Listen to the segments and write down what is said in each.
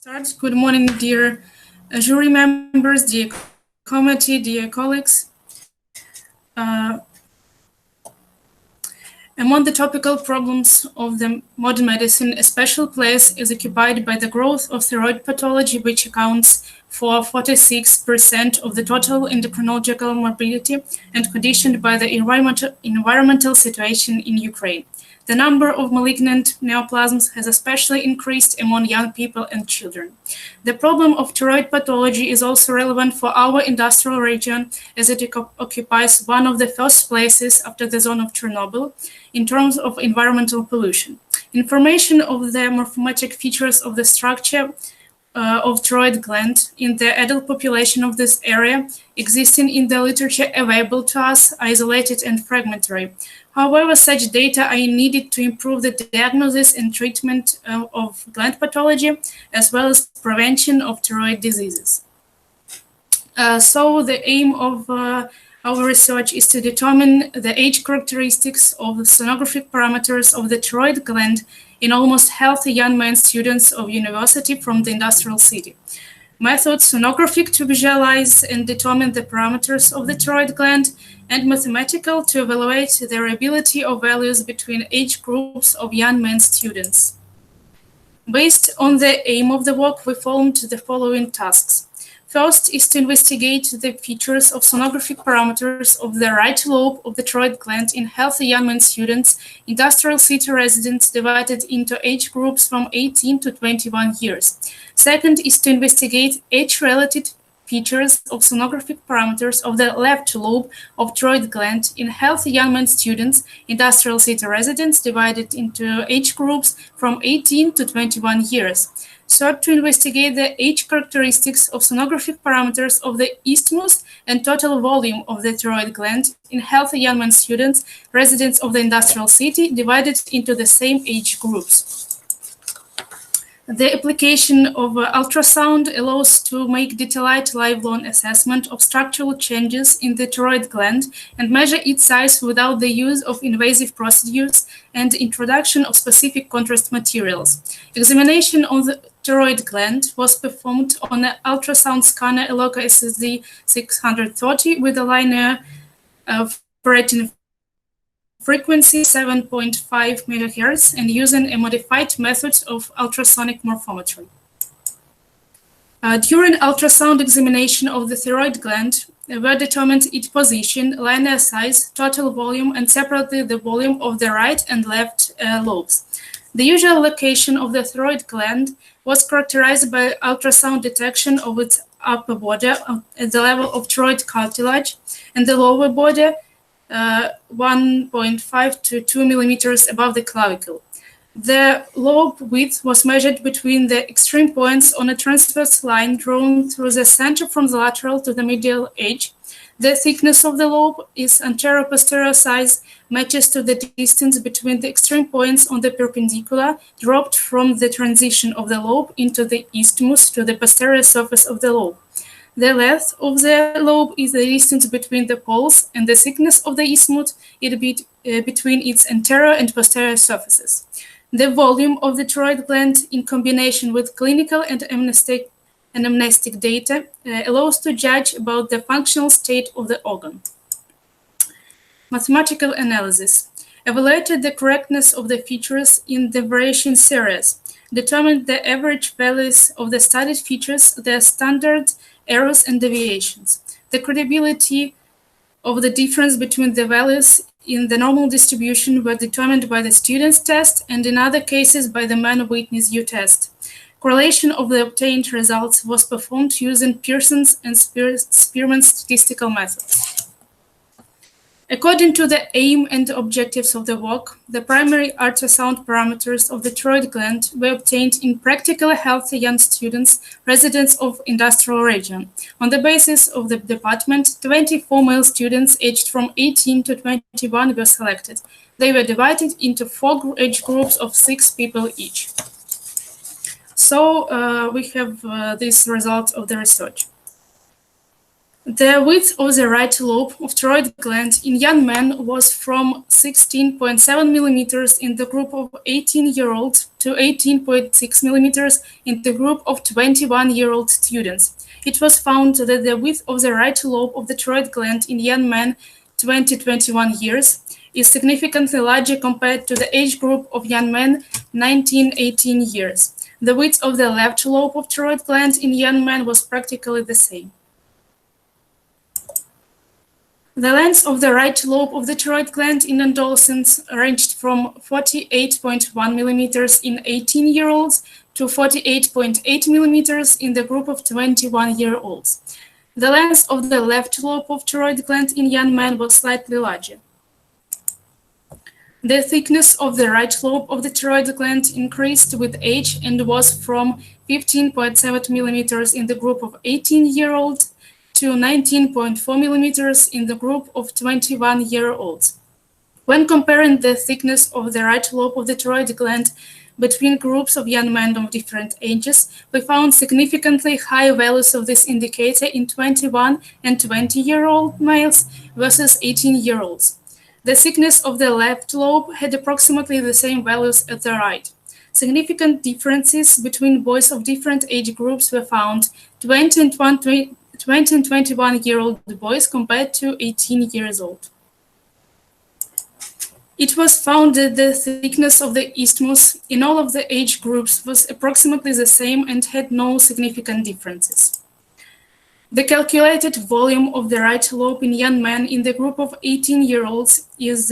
Start. Good morning, dear jury members, dear committee, dear colleagues. Among the topical problems of the modern medicine, a special place is occupied by the growth of thyroid pathology, which accounts for 46% of the total endocrinological morbidity and conditioned by the environmental situation in Ukraine. The number of malignant neoplasms has especially increased among young people and children. The problem of thyroid pathology is also relevant for our industrial region, as it occupies one of the first places after the zone of Chernobyl in terms of environmental pollution. Information of the morphometric features of the structure of thyroid gland in the adult population of this area existing in the literature available to us, isolated and fragmentary. However, such data are needed to improve the diagnosis and treatment of gland pathology, as well as prevention of thyroid diseases. So the aim of our research is to determine the age characteristics of the sonographic parameters of the thyroid gland in almost healthy young men students of university from the industrial city. Method sonographic to visualize and determine the parameters of the thyroid gland, and mathematical to evaluate the variability of values between age groups of young men students. Based on the aim of the work, we formed the following tasks. First is to investigate the features of sonographic parameters of the right lobe of the thyroid gland in healthy young men students, industrial city residents divided into age groups from 18 to 21 years. Second is to investigate age-related features of sonographic parameters of the left lobe of thyroid gland in healthy young men students, industrial city residents divided into age groups from 18 to 21 years. Third, to investigate the age characteristics of sonographic parameters of the isthmus and total volume of the thyroid gland in healthy young men students, residents of the industrial city, divided into the same age groups. The application of ultrasound allows to make detailed lifelong assessment of structural changes in the thyroid gland and measure its size without the use of invasive procedures and introduction of specific contrast materials. Examination on the thyroid gland was performed on an ultrasound scanner Eloka SSD 630 with a linear operating frequency 7.5 MHz and using a modified method of ultrasonic morphometry. During ultrasound examination of the thyroid gland, were determined its position, linear size, total volume, and separately the volume of the right and left lobes. The usual location of the thyroid gland was characterized by ultrasound detection of its upper border at the level of thyroid cartilage and the lower border 1.5 to 2 millimeters above the clavicle. The lobe width was measured between the extreme points on a transverse line drawn through the center from the lateral to the medial edge. The thickness of the lobe is anterior-posterior size matches to the distance between the extreme points on the perpendicular dropped from the transition of the lobe into the isthmus to the posterior surface of the lobe. The length of the lobe is the distance between the poles, and the thickness of the isthmus is between its anterior and posterior surfaces. The volume of the thyroid gland, in combination with clinical and anamnestic data, allows to judge about the functional state of the organ. Mathematical analysis evaluated the correctness of the features in the variation series, determined the average values of the studied features, their standard errors and deviations. The credibility of the difference between the values in the normal distribution were determined by the student's test and in other cases by the man-witness U test. Correlation of the obtained results was performed using Pearson's and Spearman's statistical methods. According to the aim and objectives of the work, the primary ultrasound parameters of the thyroid gland were obtained in practically healthy young students, residents of industrial region. On the basis of the department, 24 male students aged from 18 to 21 were selected. They were divided into 4 age groups of 6 people each. So we have these results of the research. The width of the right lobe of thyroid gland in young men was from 16.7 millimeters in the group of 18-year-olds to 18.6 millimeters in the group of 21-year-old students. It was found that the width of the right lobe of the thyroid gland in young men 20-21 years is significantly larger compared to the age group of young men 19-18 years. The width of the left lobe of thyroid gland in young men was practically the same. The length of the right lobe of the thyroid gland in adolescents ranged from 48.1 millimeters in 18-year-olds to 48.8 millimeters in the group of 21-year-olds. The length of the left lobe of thyroid gland in young men was slightly larger. The thickness of the right lobe of the thyroid gland increased with age and was from 15.7 millimeters in the group of 18-year-olds to 19.4 millimeters in the group of 21-year-olds. When comparing the thickness of the right lobe of the thyroid gland between groups of young men of different ages, we found significantly higher values of this indicator in 21 and 20-year-old males versus 18-year-olds. The thickness of the left lobe had approximately the same values as the right. Significant differences between boys of different age groups were found: 20 and 21-year-old boys compared to 18 years old. It was found that the thickness of the isthmus in all of the age groups was approximately the same and had no significant differences. The calculated volume of the right lobe in young men in the group of 18-year-olds is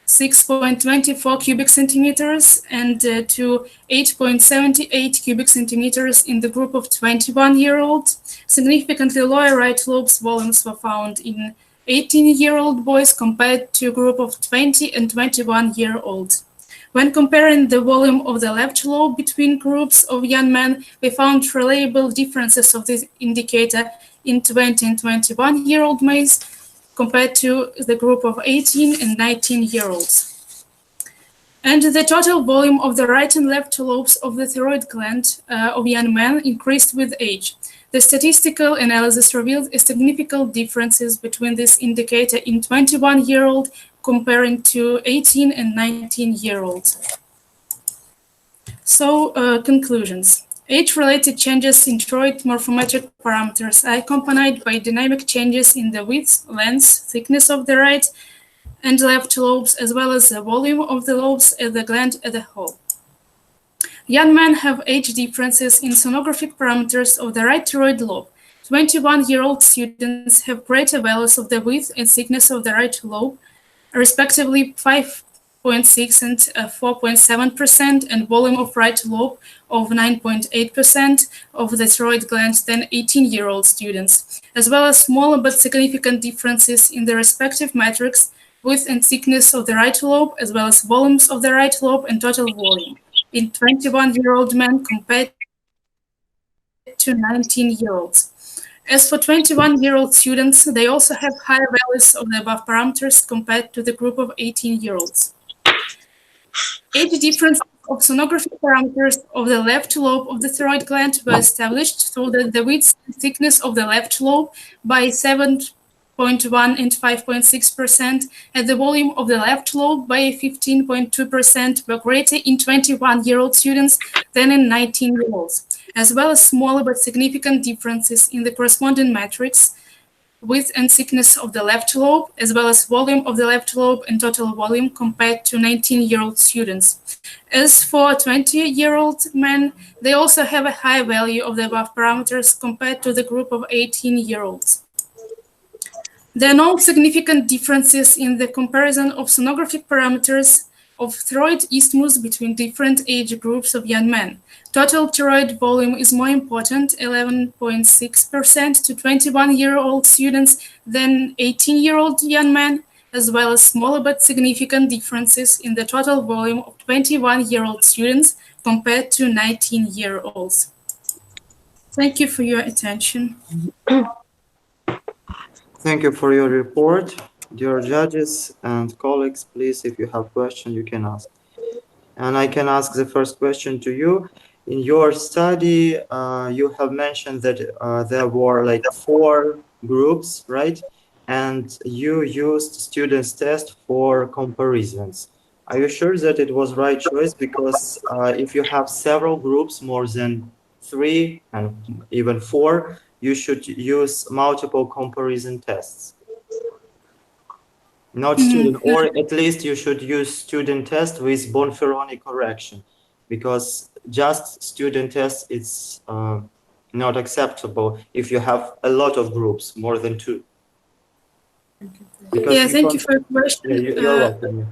6.24 cubic centimeters and to 8.78 cubic centimeters in the group of 21-year-olds. Significantly lower right lobe's volumes were found in 18-year-old boys compared to a group of 20 and 21-year-olds. When comparing the volume of the left lobe between groups of young men, we found reliable differences of this indicator in 20 and 21-year-old males compared to the group of 18 and 19-year-olds. And the total volume of the right and left lobes of the thyroid gland of young men increased with age. The statistical analysis revealed significant differences between this indicator in 21-year-old comparing to 18 and 19-year-olds. So, conclusions. Age-related changes in thyroid morphometric parameters are accompanied by dynamic changes in the width, length, thickness of the right and left lobes, as well as the volume of the lobes of the gland as a whole. Young men have age differences in sonographic parameters of the right thyroid lobe. 21-year-old students have greater values of the width and thickness of the right lobe, respectively 5.6 and 4.7%, and volume of right lobe of 9.8% of the thyroid gland than 18-year-old students, as well as smaller but significant differences in the respective metrics, width and thickness of the right lobe, as well as volumes of the right lobe and total volume in 21-year-old men compared to 19-year-olds. As for 21-year-old students, they also have higher values of the above parameters compared to the group of 18-year-olds. Age difference of sonographic parameters of the left lobe of the thyroid gland were established so that the width and thickness of the left lobe by 7.1 and 5.6%, and the volume of the left lobe by 15.2% were greater in 21-year-old students than in 19-year-olds, as well as smaller but significant differences in the corresponding metrics, width and thickness of the left lobe, as well as volume of the left lobe and total volume compared to 19-year-old students. As for 20-year-old men, they also have a higher value of the above parameters compared to the group of 18-year-olds. There are no significant differences in the comparison of sonographic parameters of thyroid isthmus between different age groups of young men. Total thyroid volume is more important, 11.6% to 21-year-old students than 18-year-old young men, as well as smaller but significant differences in the total volume of 21-year-old students compared to 19-year-olds. Thank you for your attention. Thank you for your report. Dear judges and colleagues, please, if you have questions, you can ask. And I can ask the first question to you. in your study, you have mentioned that there were like 4 groups, right? And you used students' test for comparisons. Are you sure that it was right choice? Because if you have several groups, more than 3 and even 4, you should use multiple comparison tests. Not student, or at least you should use student test with Bonferroni correction, because just student test it's not acceptable if you have a lot of groups, more than 2. Because Yeah, thank you for your question. Yeah, you're welcome.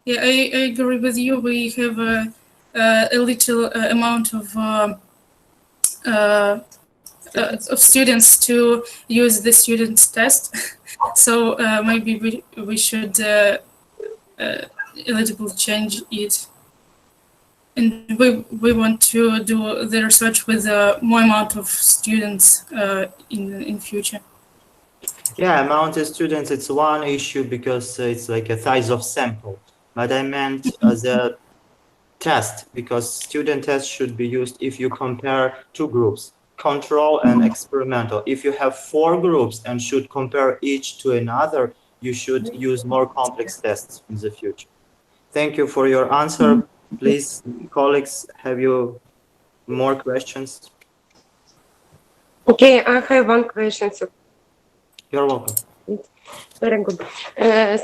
Yeah, I agree with you. We have a little amount of students to use the students test, so maybe we should a little change it, and we want to do the research with more amount of students in future. Yeah, amount of students, it's one issue because it's like a size of sample. But I meant the test, because student test should be used if you compare 2 groups, control and experimental. If you have 4 groups and should compare each to another, you should use more complex tests in the future. Thank you for your answer. Please, colleagues, have you more questions? Okay, I have one question. So You're welcome. very good.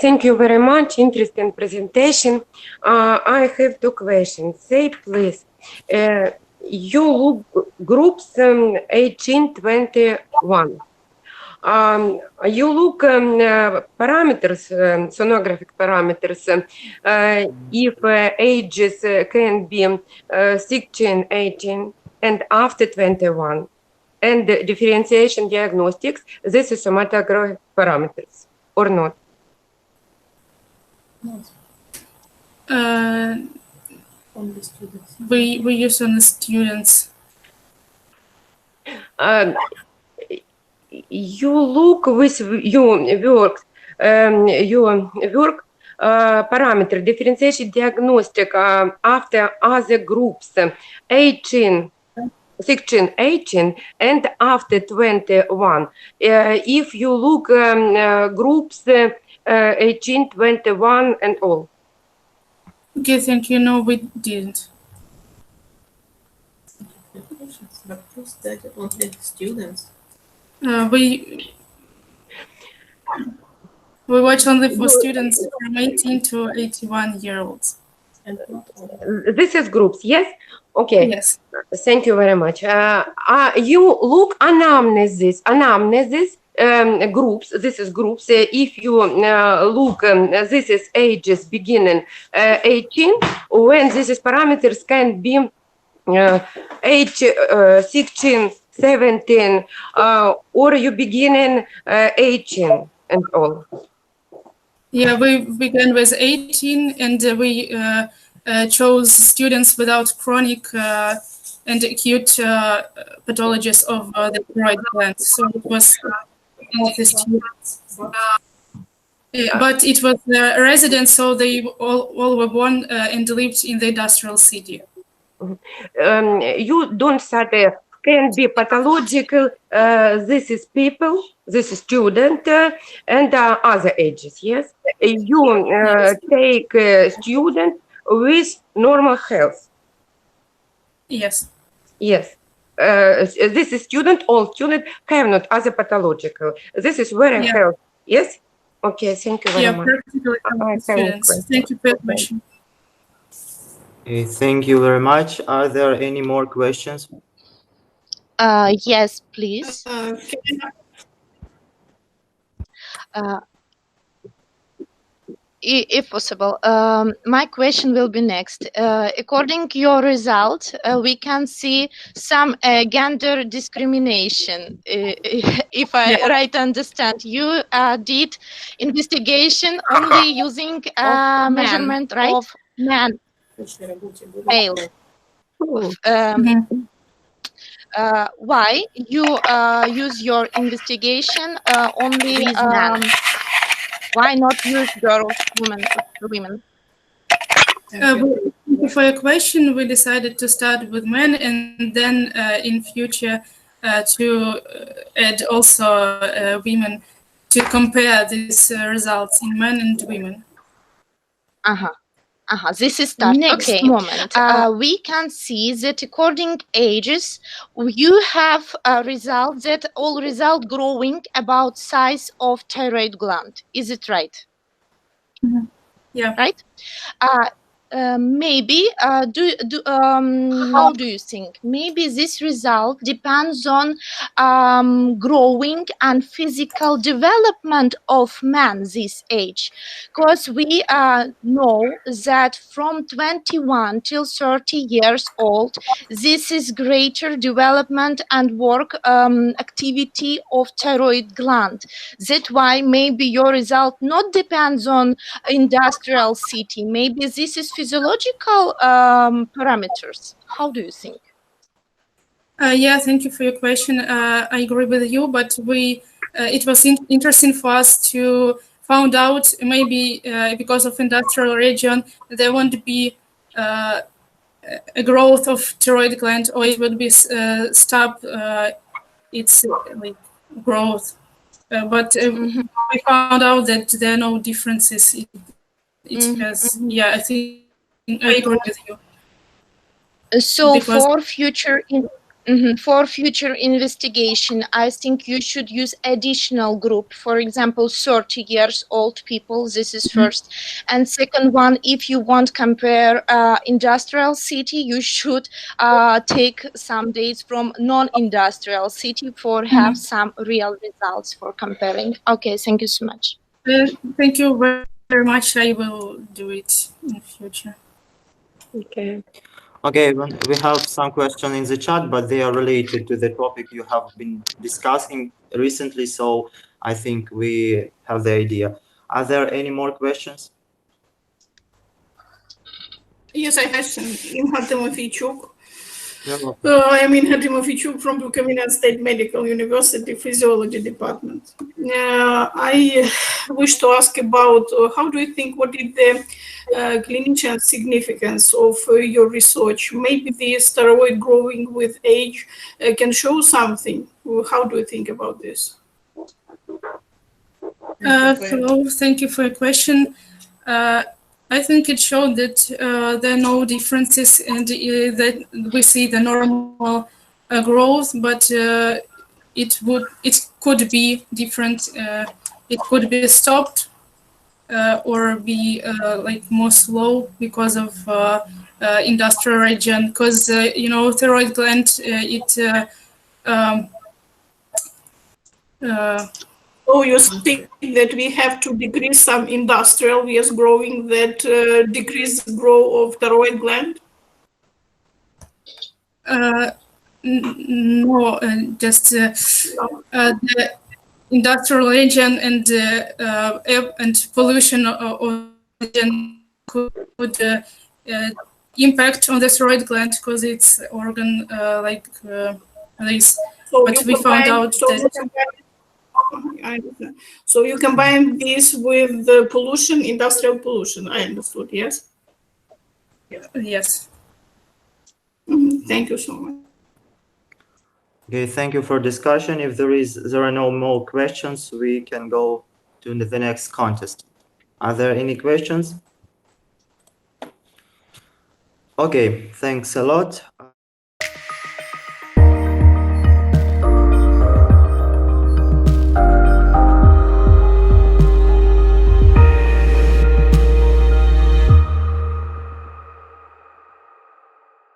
Thank you very much. Interesting presentation. I have 2 questions. Say, please, you look groups 1821. You look parameters, sonographic parameters, if ages can be 16, 18, and after 21. And differentiation diagnostics, this is somatographic parameters, or not? We use on the students. You look with your work parameter differentiation diagnostic after other groups 18, 16, 18, and after 21. If you look groups 18, 21, and all. Okay, thank you. No, we didn't. But who studied only students? We watch only for students from 18 to 81-year-olds. And not all. This is groups, yes? Okay. Yes. Thank you very much. You look anamnesis groups. This is groups. If you look, this is ages beginning 18. When this is parameters can be age 16, 17, or you beginning 18 and all. Yeah, we began with 18, and we chose students without chronic and acute pathologies of the thyroid gland. So it was healthy students. But it was residents, so they all were born and lived in the industrial city. You don't study, can be pathological, this is people, this is student, and other ages, yes? You take student with normal health. Yes. Yes. This is student, all student have not other pathological. This is very health. Yes? Okay, thank you very much. Practically students. Thank you for your question. Okay, thank you very much. Are there any more questions? Yes, please. If possible, my question will be next. According to your result, we can see some gender discrimination. If I right understand, you did investigation only using measurement of men, male. Why you use your investigation only with men? Why not use girls, women? you for your question. We decided to start with men and then in future to add also women to compare these results in men and women. This is start. Next Okay. moment, we can see that according ages, you have a result that all result growing about size of thyroid gland. Is it right? Yeah. Right? Maybe how do you think? Maybe this result depends on growing and physical development of man this age, because we know that from 21 till 30 years old, this is greater development and work activity of thyroid gland. That's why maybe your result not depends on industrial city. Maybe this is physiological parameters. How do you think? Yeah, thank you for your question. I agree with you, but it was interesting for us to find out maybe because of industrial region there won't be a growth of thyroid gland, or it would be stop its like growth. But we found out that there are no differences. It has, yeah, I think I agree with you. So Because- for future investigation, I think you should use additional group. For example, 30 years old people. This is first, and second one, if you want compare industrial city, you should take some dates from non-industrial city for have some real results for comparing. Okay, thank you so much. Thank you very much. I will do it in future. Okay. Okay, we have some questions in the chat, but they are related to the topic you have been discussing recently, so I think we have the idea. Are there any more questions? Yes, I have some. Inha Timofeychuk. Yeah. I'm Inha Timofeychuk from Bukovina State Medical University Physiology Department. I wish to ask about how do you think, what is the clinical significance of your research? Maybe the steroid growing with age can show something. How do you think about this? Hello, thank you for your question. I think it showed that there are no differences and that we see the normal growth, but it could be different. It could be stopped or be like more slow because of industrial region. Because thyroid gland So you think that we have to decrease some industrial ways growing that decrease growth of thyroid gland? No, just the industrial region and air and pollution of could impact on the thyroid gland because it's organ like this. So But you we found combine- out so that- you combine- I understand. So you combine this with the pollution, industrial pollution. I understood. Yes. Yes. Thank you so much. Okay, thank you for discussion. If there are no more questions, we can go to the next contest. Are there any questions? Okay, thanks a lot.